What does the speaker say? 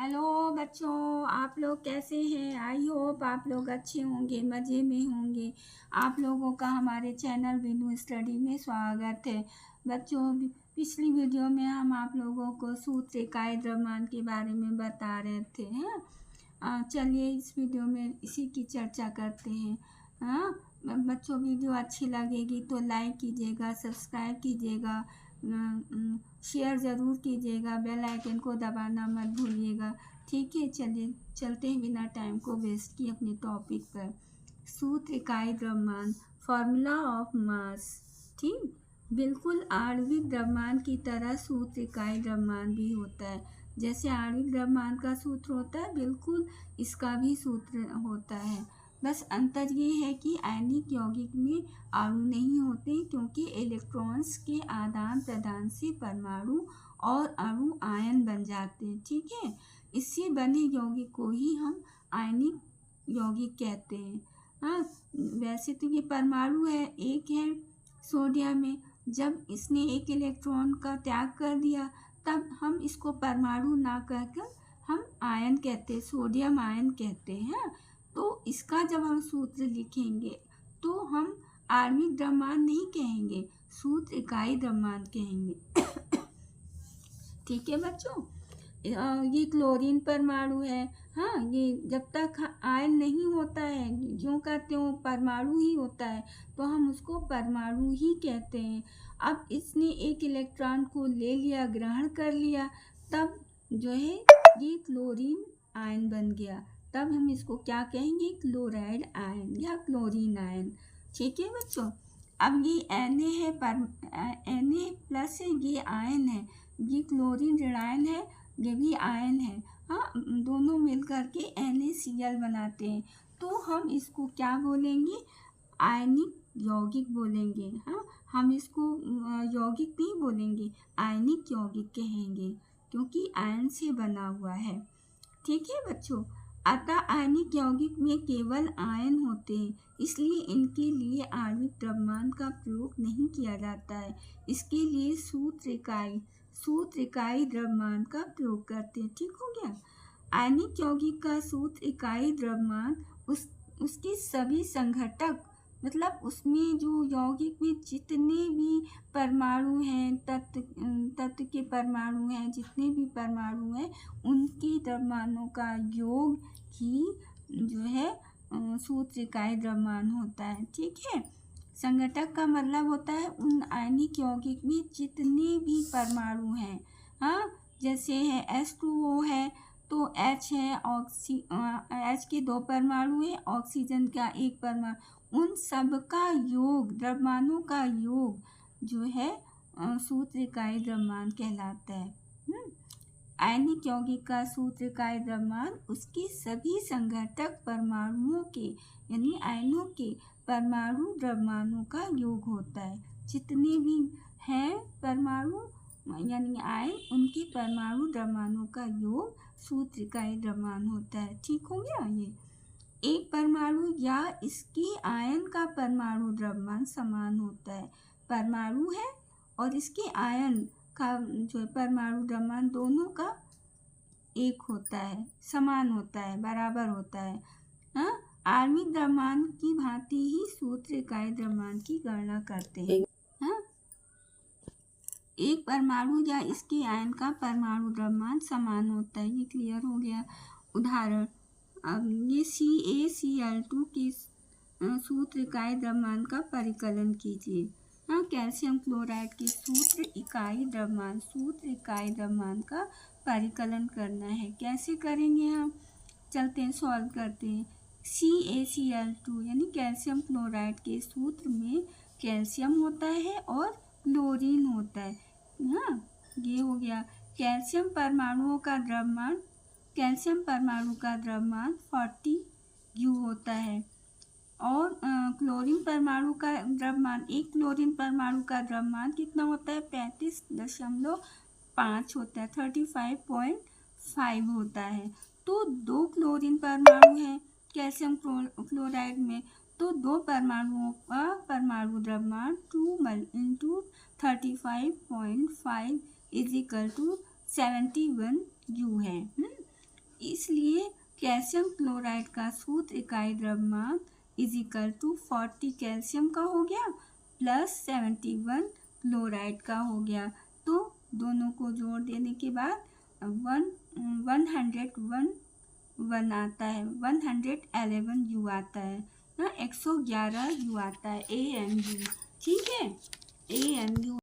Hello बच्चों, आप लोग कैसे हैं? आई होप आप लोग अच्छे होंगे, मज़े में होंगे। आप लोगों का हमारे चैनल बिनू स्टडी में स्वागत है। बच्चों, पिछली वीडियो में हम आप लोगों को सूत्र इकाई द्रव्यमान के बारे में बता रहे थे। चलिए इस वीडियो में इसी की चर्चा करते हैं। हाँ बच्चों, वीडियो अच्छी लगेगी तो लाइक कीजिएगा, सब्सक्राइब कीजिएगा, शेयर ज़रूर कीजिएगा, बेल आइकन को दबाना मत भूलिएगा। ठीक है, चलिए चलते हैं बिना टाइम को वेस्ट किए अपने टॉपिक पर। सूत्र इकाई द्रव्यमान, फॉर्मूला ऑफ मास। ठीक, बिल्कुल आणविक द्रव्यमान की तरह सूत्र इकाई द्रव्यमान भी होता है। जैसे आणविक द्रव्यमान का सूत्र होता है, बिल्कुल इसका भी सूत्र होता है। बस अंतर ये है कि आयनिक यौगिक में अणु नहीं होते, क्योंकि इलेक्ट्रॉन्स के आदान प्रदान से परमाणु और अणु आयन बन जाते हैं। ठीक है, इससे बने यौगिक को ही हम आयनिक यौगिक कहते हैं। हाँ, वैसे तो ये परमाणु है, एक है सोडियम में, जब इसने एक इलेक्ट्रॉन का त्याग कर दिया तब हम इसको परमाणु ना कहकर हम आयन कहते हैं, सोडियम आयन कहते हैं। तो इसका जब हम सूत्र लिखेंगे तो हम आणविक द्रव्यमान नहीं कहेंगे, सूत्र इकाई द्रव्यमान कहेंगे। ठीक है बच्चों, ये क्लोरीन परमाणु है। हाँ, ये जब तक आयन नहीं होता है, ज्यों का त्यों परमाणु ही होता है, तो हम उसको परमाणु ही कहते हैं। अब इसने एक इलेक्ट्रॉन को ले लिया, ग्रहण कर लिया, तब जो है ये क्लोरीन आयन बन गया। तब हम इसको क्या कहेंगे? क्लोराइड आयन या क्लोरीन आयन। ठीक है बच्चों, अब ये Na है, Na प्लस है, ये आयन है, ये क्लोरीन ऋणायन है, ये भी आयन है। हाँ, दोनों मिलकर के NaCl बनाते हैं। तो हम इसको क्या बोलेंगे? आयनिक यौगिक बोलेंगे। हाँ, हम इसको यौगिक नहीं बोलेंगे, आयनिक यौगिक कहेंगे, क्योंकि आयन से बना हुआ है। ठीक है बच्चों, अतः आयनिक यौगिक में केवल आयन होते हैं, इसलिए इनके लिए आणविक द्रव्यमान का प्रयोग नहीं किया जाता है। इसके लिए सूत्र इकाई द्रव्यमान का प्रयोग करते हैं। ठीक हो गया। आयनिक यौगिक का सूत्र इकाई द्रव्यमान उसके सभी संघटक, मतलब उसमें जो यौगिक में जितने भी परमाणु हैं, तत्व के परमाणु हैं, जितने भी परमाणु हैं, उनके द्रव्यमानों का योग ही जो है सूत्र इकाई द्रव्यमान होता है। ठीक है, संघटक का मतलब होता है उन आयनिक यौगिक में जितने भी परमाणु हैं। हाँ, जैसे है H2O है तो H है, H के 2 परमाणु हैं, ऑक्सीजन का 1 परमाणु, उन सब का योग, द्रव्यमानों का योग जो है सूत्र इकाई द्रव्यमान कहलाता है। आयनिक यौगिक का सूत्र इकाई द्रव्यमान उसकी सभी संघटक परमाणुओं के, यानी आयनों के परमाणु द्रव्यमानों का योग होता है। जितने भी हैं परमाणु यानी आयन, उनके परमाणु द्रव्यमानों का योग सूत्र इकाई द्रव्यमान होता है। ठीक हो गया। ये एक परमाणु या इसके आयन का परमाणु द्रव्यमान समान होता है। परमाणु है और इसके आयन का जो परमाणु द्रव्यमान दोनों का एक होता है, समान होता है, बराबर होता है। हाँ, आणविक द्रव्यमान की भांति ही सूत्र इकाई द्रव्यमान की गणना करते हैं। हाँ, एक परमाणु या इसके आयन का परमाणु द्रव्यमान समान होता है। ये क्लियर हो गया। उदाहरण, अब ये CaCl2 के सूत्र इकाई द्रव्यमान का परिकलन कीजिए। हाँ, कैल्शियम क्लोराइड के सूत्र इकाई द्रव्यमान का परिकलन करना है। कैसे करेंगे हम? चलते हैं, सॉल्व करते हैं। CaCl2 यानी कैल्शियम क्लोराइड के सूत्र में कैल्शियम होता है और क्लोरीन होता है। हाँ, ये हो गया। कैल्शियम परमाणु का द्रव्यमान 40U होता है और क्लोरीन परमाणु का द्रव्यमान, एक क्लोरीन परमाणु का द्रव्यमान कितना होता है? 35.5 होता है, 35.5 होता है। तो 2 क्लोरीन परमाणु हैं कैल्शियम क्लोराइड में, तो 2 परमाणुओं का परमाणु द्रव्यमान 2 × 35.5 = 71U है। इसलिए कैल्शियम क्लोराइड का सूत्र इकाई द्रव्यमान इज इक्वल टू 40 कैल्शियम का हो गया प्लस 71 क्लोराइड का हो गया। तो दोनों को जोड़ देने के बाद 101 आता है, 111 यू आता है ना, 111 यू आता है AMU। ठीक है, AMU